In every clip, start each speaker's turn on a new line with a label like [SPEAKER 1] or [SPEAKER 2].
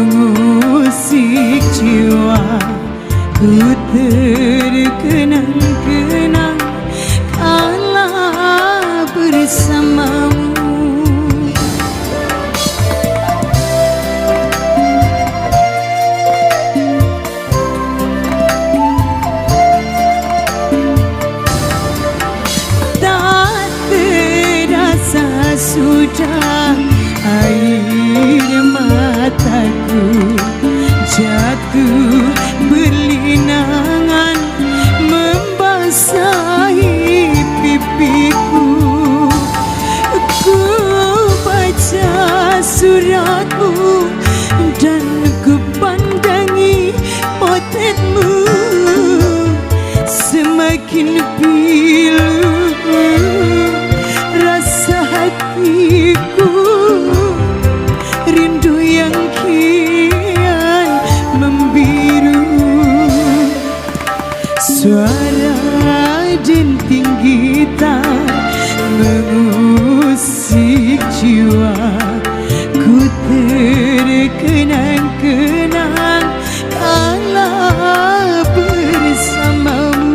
[SPEAKER 1] mengusik jiwa, ku terkenang-kenang kala bersamamu. Tak terasa sudah air mataku jatuh berlinangan membasahi pipiku. Ku baca suratmu dan ku pandangi potretmu, semakin pilu rasa hatiku, rindu yang kian membiru. Suara denting gitar mengusik jiwa, ku terkenang-kenang kala bersamamu.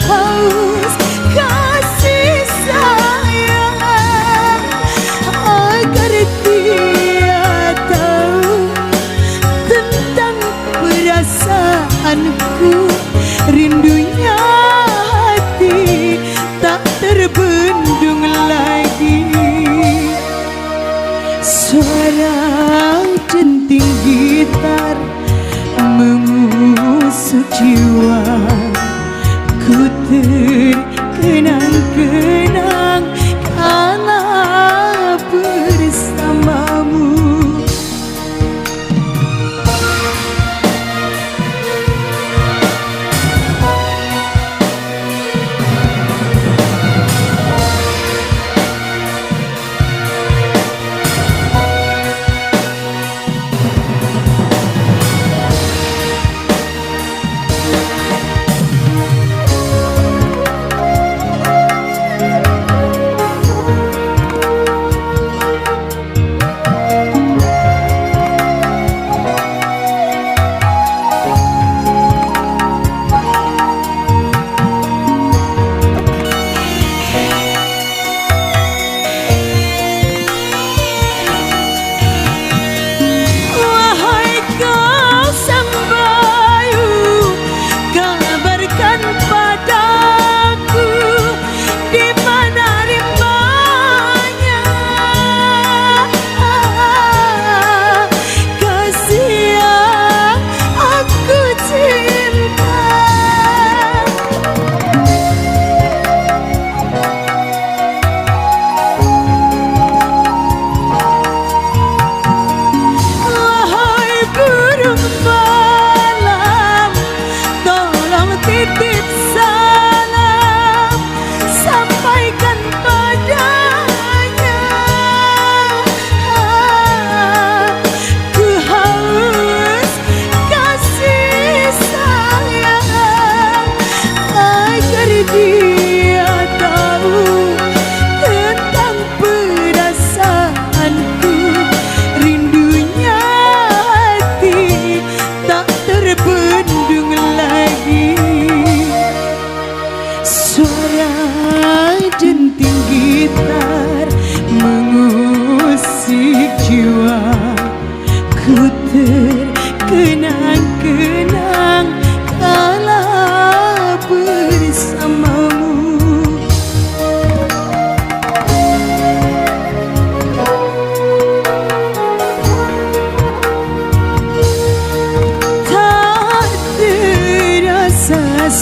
[SPEAKER 1] Haus kasih sayang agar dia tahu tentang perasaanku, rindunya hati tak terbendung lagi. Suara denting gitar mengusik jiwa, ku terkenang-kenang kala bersamamu.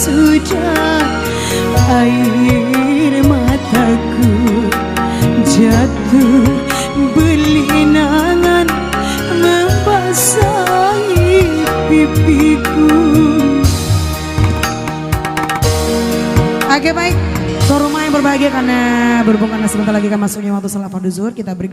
[SPEAKER 1] sudah air mataku jatuh belinangan membasahi pipiku. Oke baik, Toruma yang berbahagia karena berhubung karena sebentar lagi kan masuknya waktu salat fardu zuhur, kita beri